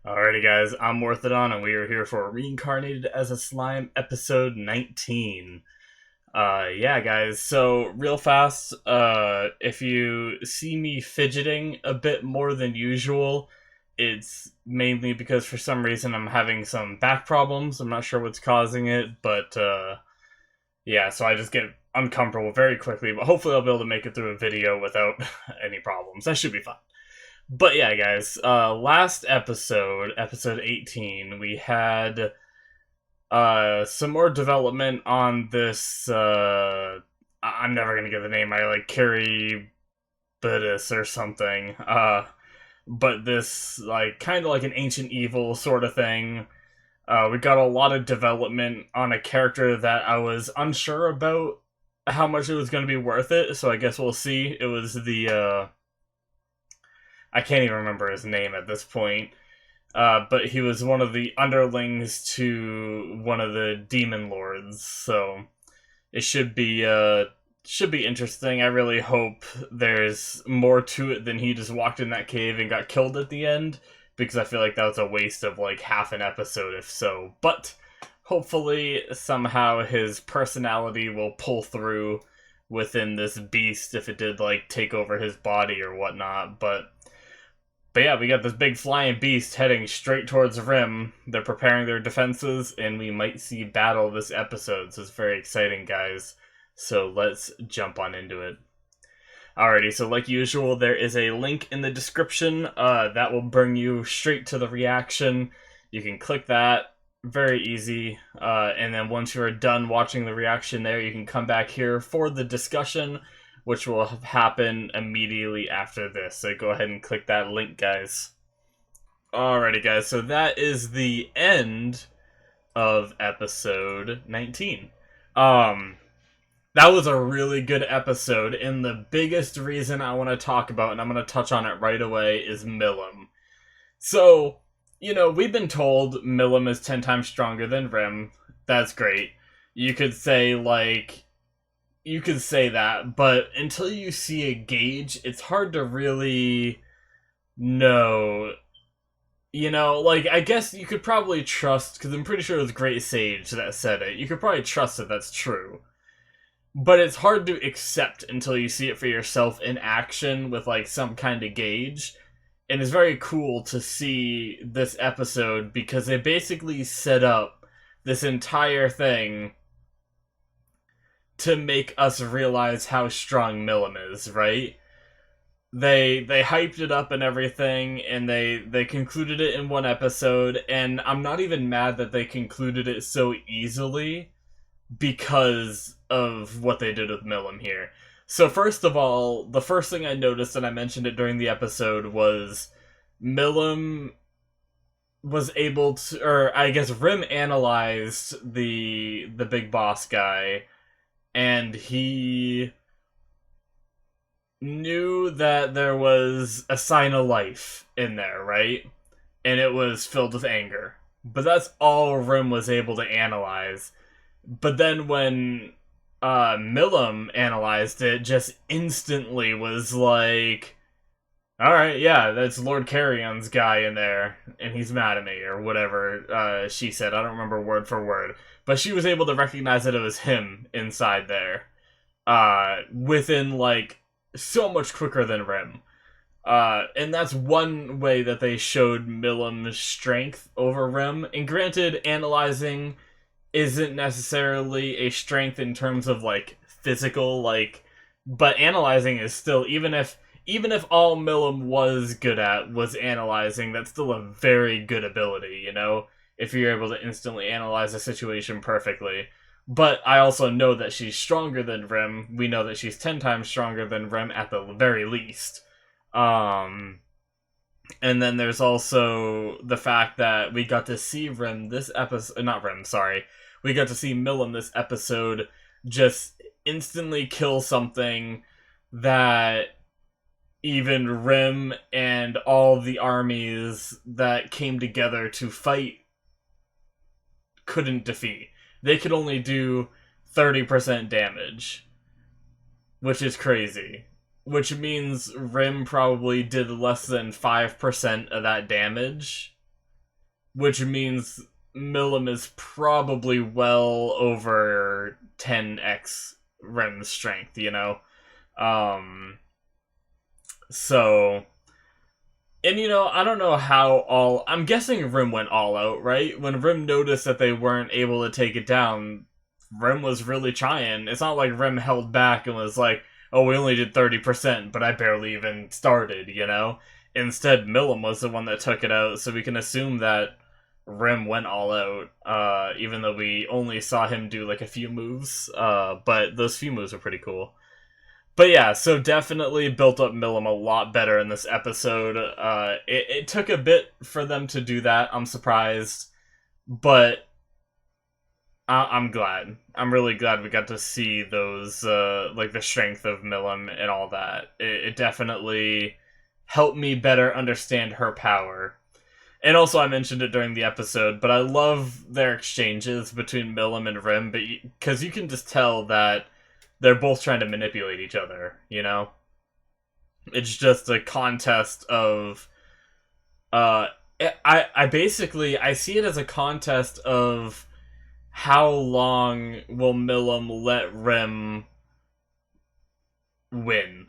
Alrighty, guys, I'm Morthadon, and we are here for Reincarnated as a Slime, episode 19. Yeah, guys, so real fast, if you see me fidgeting a bit more than usual, it's mainly because for some reason I'm having some back problems. I'm not sure what's causing it, but, yeah, so I just get uncomfortable very quickly, but hopefully I'll be able to make it through a video without any problems. That should be fun. But yeah, guys, last episode, episode 18, we had some more development on this I'm never gonna get the name right, like Carrie or something. But this like kind of like an ancient evil sort of thing. We got a lot of development on a character that I was unsure about how much it was gonna be worth it, so I guess we'll see. It was the I can't even remember his name at this point. But he was one of the underlings to one of the demon lords, so it should be interesting. I really hope there's more to it than he just walked in that cave and got killed at the end, because I feel like that was a waste of like half an episode if so. But hopefully somehow his personality will pull through within this beast if it did like take over his body or whatnot. But yeah, we got this big flying beast heading straight towards Rim. They're preparing their defenses, and we might see battle this episode, so it's very exciting, guys. So let's jump on into it. Alrighty, so like usual, there is a link in the description that will bring you straight to the reaction. You can click that, very easy, and then once you're done watching the reaction there, you can come back here for the discussion, which will happen immediately after this. So go ahead and click that link, guys. Alrighty, guys, so that is the end of episode 19. That was a really good episode, and the biggest reason I want to talk about, and I'm going to touch on it right away, is Milim. So, we've been told Milim is 10 times stronger than Rim. That's great. You could say, that, but until you see a gauge, it's hard to really know. I guess you could probably trust, because I'm pretty sure it was Great Sage that said it. You could probably trust that that's true. But it's hard to accept until you see it for yourself in action with, some kind of gauge. And it's very cool to see this episode, because they basically set up this entire thing to make us realize how strong Milim is, right? They hyped it up and everything, and they concluded it in one episode, and I'm not even mad that they concluded it so easily because of what they did with Milim here. So first of all, the first thing I noticed, and I mentioned it during the episode, was Milim was able to, or I guess Rim analyzed the big boss guy, and he knew that there was a sign of life in there, right? And it was filled with anger. But that's all Rim was able to analyze. But then when Milim analyzed it, just instantly was like, alright, yeah, that's Lord Carrion's guy in there, and he's mad at me, or whatever she said. I don't remember word for word. But she was able to recognize that it was him inside there. Within, so much quicker than Rim. And that's one way that they showed Milim's strength over Rim. And granted, analyzing isn't necessarily a strength in terms of, physical, but analyzing is still, even if all Milim was good at was analyzing, that's still a very good ability, if you're able to instantly analyze a situation perfectly. But I also know that she's stronger than Rim. We know that she's 10 times stronger than Rim at the very least. And then there's also the fact that we got to see Rim this episode, not Rim, sorry. We got to see Milim this episode just instantly kill something that even Rim and all the armies that came together to fight couldn't defeat. They could only do 30% damage, which is crazy. Which means Rim probably did less than 5% of that damage. which means Milim is probably well over 10x Rim's strength, you know? Um, so, and I don't know how I'm guessing Rim went all out, right? When Rim noticed that they weren't able to take it down, Rim was really trying. It's not like Rim held back and was like, oh, we only did 30%, but I barely even started, you know? Instead, Milim was the one that took it out, so we can assume that Rim went all out, even though we only saw him do like a few moves, but those few moves were pretty cool. But yeah, so definitely built up Milim a lot better in this episode. It took a bit for them to do that, I'm surprised, but I'm glad. I'm really glad we got to see those, like the strength of Milim and all that. It definitely helped me better understand her power. And also, I mentioned it during the episode, but I love their exchanges between Milim and Rim, because you can just tell that they're both trying to manipulate each other, you know? It's just a contest of, I basically, I see it as a contest of how long will Milim let Rim win?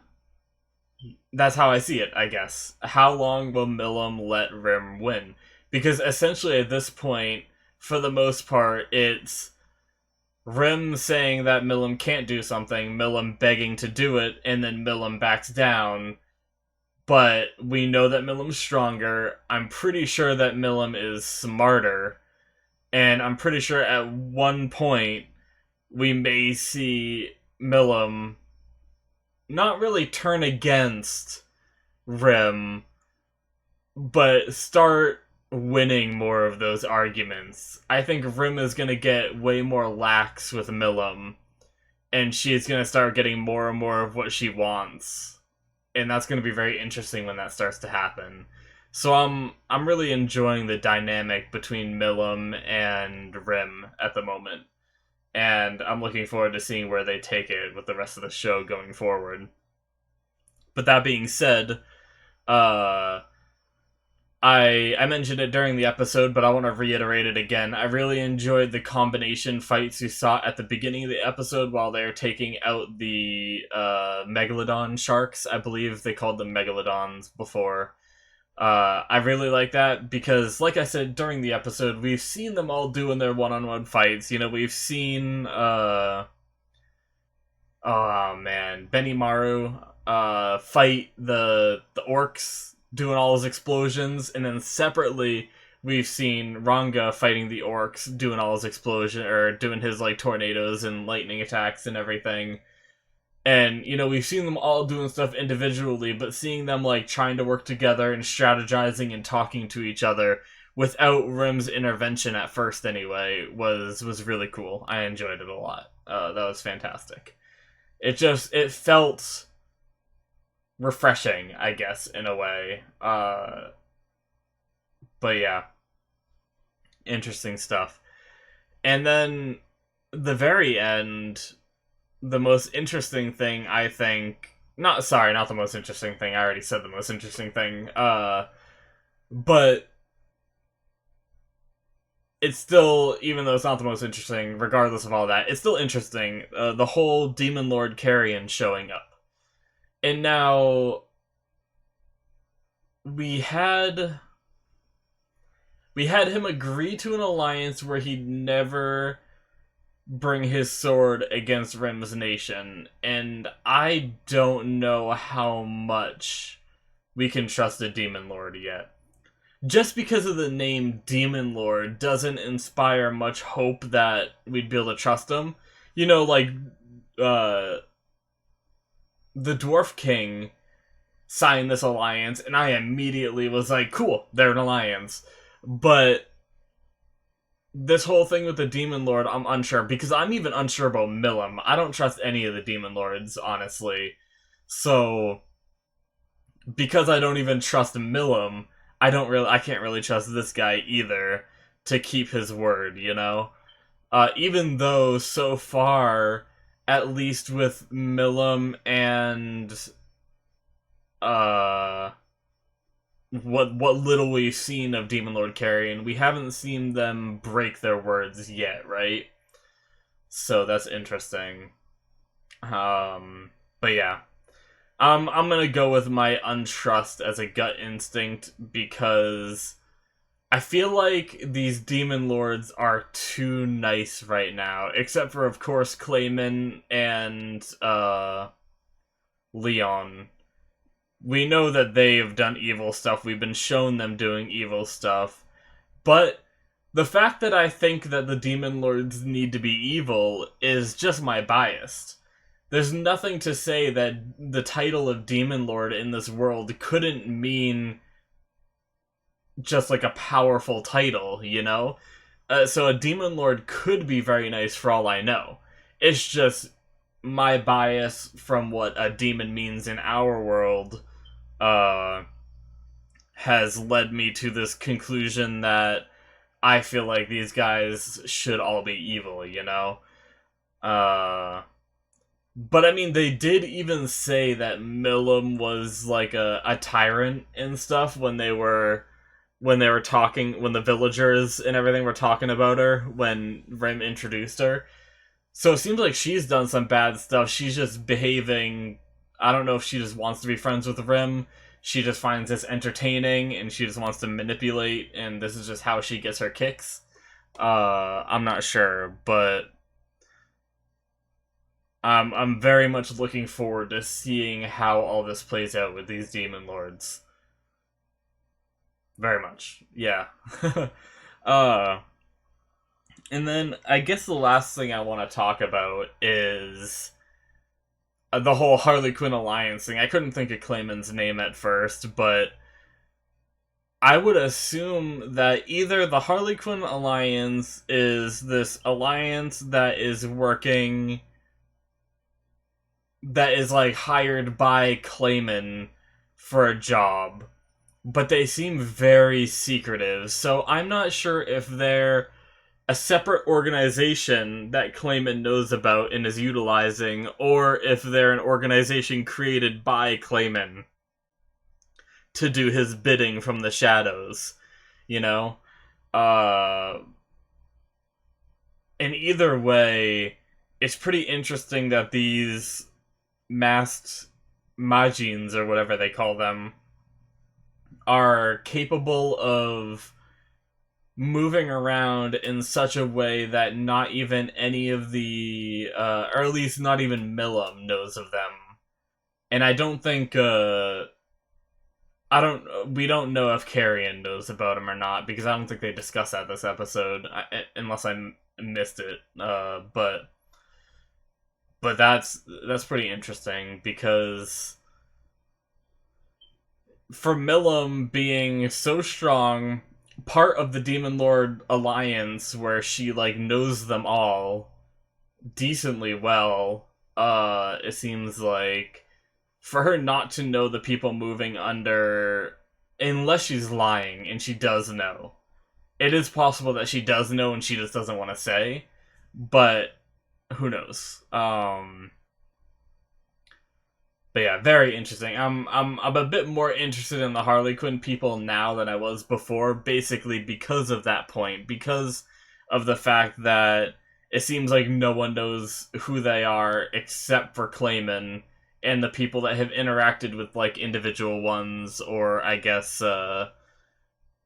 That's how I see it, I guess. How long will Milim let Rim win? Because essentially at this point, for the most part, it's Rim saying that Milim can't do something, Milim begging to do it, and then Milim backs down. But we know that Milim's stronger. I'm pretty sure that Milim is smarter. And I'm pretty sure at one point we may see Milim not really turn against Rim, but start winning more of those arguments. I think Rim is going to get way more lax with Milim, and she's going to start getting more and more of what she wants. And that's going to be very interesting when that starts to happen. So I'm really enjoying the dynamic between Milim and Rim at the moment. And I'm looking forward to seeing where they take it with the rest of the show going forward. But that being said, I mentioned it during the episode, but I want to reiterate it again. I really enjoyed the combination fights you saw at the beginning of the episode while they're taking out the Megalodon sharks. I believe they called them Megalodons before. I really like that because, like I said during the episode, we've seen them all doing their one-on-one fights. We've seen, oh man, Benimaru fight the orcs, doing all his explosions, and then separately we've seen Ranga fighting the orcs, doing all his explosion, or doing his like tornadoes and lightning attacks and everything. And, we've seen them all doing stuff individually, but seeing them, like, trying to work together and strategizing and talking to each other without Rim's intervention at first anyway was really cool. I enjoyed it a lot. That was fantastic. It felt refreshing, I guess, in a way. But yeah. Interesting stuff. And then, the very end, the most interesting thing, I think... not the most interesting thing. I already said the most interesting thing. But it's still, even though it's not the most interesting, regardless of all that, it's still interesting. The whole Demon Lord Carrion showing up. And now... We had him agree to an alliance where he'd never bring his sword against Rim's nation, and I don't know how much we can trust a Demon Lord yet. Just because of the name Demon Lord doesn't inspire much hope that we'd be able to trust him. The Dwarf King signed this alliance, and I immediately was like, cool, they're an alliance. But this whole thing with the Demon Lord, I'm unsure, because I'm even unsure about Milim. I don't trust any of the Demon Lords, honestly. So, because I don't even trust Milim, I can't really trust this guy either to keep his word, even though, so far, at least with Milim and what little we've seen of Demon Lord Carrion, we haven't seen them break their words yet, right? So that's interesting. But yeah. I'm gonna go with my untrust as a gut instinct because I feel like these demon lords are too nice right now, except for of course Clayman and Leon. We know that they have done evil stuff. We've been shown them doing evil stuff. But the fact that I think that the demon lords need to be evil is just my bias. There's nothing to say that the title of Demon Lord in this world couldn't mean just like a powerful title, you know? So a Demon Lord could be very nice for all I know. It's just my bias from what a demon means in our world has led me to this conclusion that I feel like these guys should all be evil, you know? But I mean, they did even say that Milim was like a tyrant and stuff when they were talking, when the villagers and everything were talking about her when Rim introduced her. So it seems like she's done some bad stuff. She's just behaving. I don't know if she just wants to be friends with Rim. She just finds this entertaining and she just wants to manipulate, and this is just how she gets her kicks. I'm not sure, but I'm very much looking forward to seeing how all this plays out with these demon lords. Very much, yeah. uh, and then I guess the last thing I want to talk about is the whole Harley Quinn alliance thing. I couldn't think of Clayman's name at first, but I would assume that either the Harley Quinn alliance is this alliance that is working, that is like hired by Clayman for a job, but they seem very secretive, so I'm not sure if they're a separate organization that Clayman knows about and is utilizing, or if they're an organization created by Clayman to do his bidding from the shadows, you know? In either way, it's pretty interesting that these masked Majins, or whatever they call them, are capable of moving around in such a way that not even any of the, or at least not even Milim knows of them. And I don't think, we don't know if Carrion knows about him or not, because I don't think they discuss that this episode, unless I missed it, but that's pretty interesting, because for Milim being so strong, part of the Demon Lord alliance where she like knows them all decently well, it seems like for her not to know the people moving under, unless she's lying and she does know. It is possible that she does know and she just doesn't want to say, but who knows? But yeah, very interesting. I'm a bit more interested in the Harley Quinn people now than I was before, basically because of that point, because of the fact that it seems like no one knows who they are except for Clayman and the people that have interacted with like individual ones, or I guess that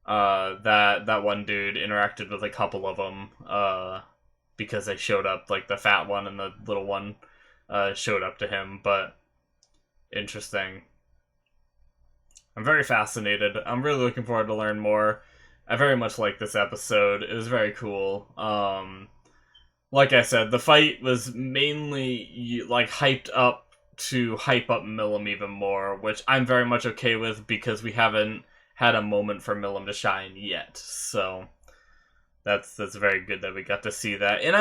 one dude interacted with a couple of them because they showed up, like the fat one and the little one showed up to him, but interesting. I'm very fascinated. I'm really looking forward to learn more. I very much like this episode. It was very cool. Like I said, the fight was mainly like hyped up to hype up Milim even more, which I'm very much okay with because we haven't had a moment for Milim to shine yet. So that's very good that we got to see that. And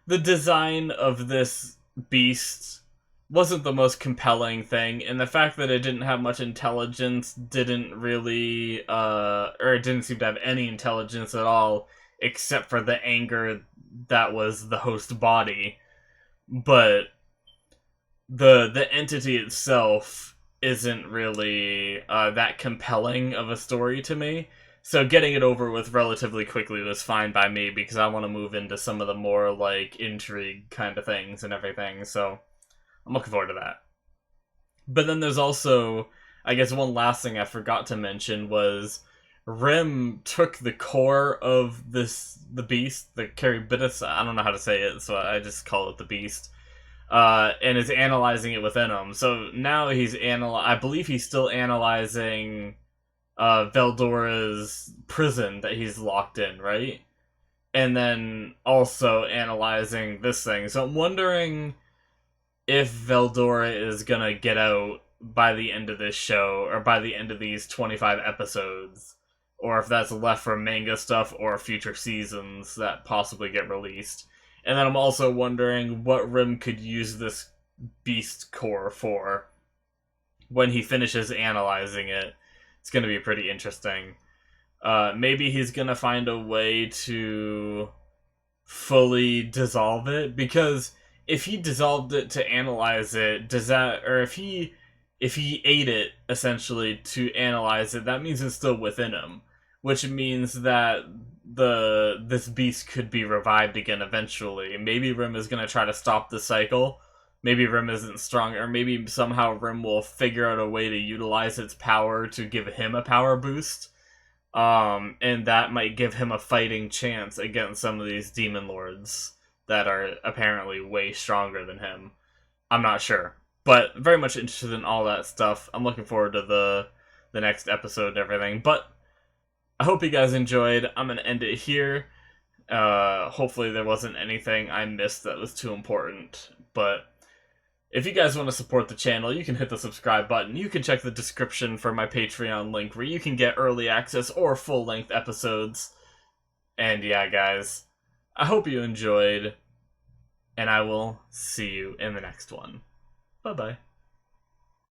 the design of this beast wasn't the most compelling thing, and the fact that it didn't have much intelligence didn't really, or it didn't seem to have any intelligence at all, except for the anger that was the host body. But the entity itself isn't really that compelling of a story to me. So getting it over with relatively quickly was fine by me because I want to move into some of the more like intrigue kind of things and everything. So I'm looking forward to that. But then there's also, I guess, one last thing I forgot to mention was Rim took the core of the beast, the Charybdis. I don't know how to say it, so I just call it the beast. And is analyzing it within him. So now I believe he's still analyzing Veldora's prison that he's locked in, right? And then also analyzing this thing. So I'm wondering if Veldora is gonna get out by the end of this show, or by the end of these 25 episodes, or if that's left for manga stuff or future seasons that possibly get released. And then I'm also wondering what Rim could use this beast core for when he finishes analyzing it. It's going to be pretty interesting. Maybe he's going to find a way to fully dissolve it, because if he dissolved it to analyze it, does that, or if he ate it essentially to analyze it, that means it's still within him, which means that this beast could be revived again eventually. Maybe Rim is going to try to stop the cycle. Maybe Rim isn't strong, or maybe somehow Rim will figure out a way to utilize its power to give him a power boost. And that might give him a fighting chance against some of these demon lords that are apparently way stronger than him. I'm not sure, but very much interested in all that stuff. I'm looking forward to the next episode and everything, but I hope you guys enjoyed. I'm going to end it here. Hopefully there wasn't anything I missed that was too important, but if you guys want to support the channel, you can hit the subscribe button. You can check the description for my Patreon link where you can get early access or full-length episodes. And yeah, guys, I hope you enjoyed, and I will see you in the next one. Bye-bye.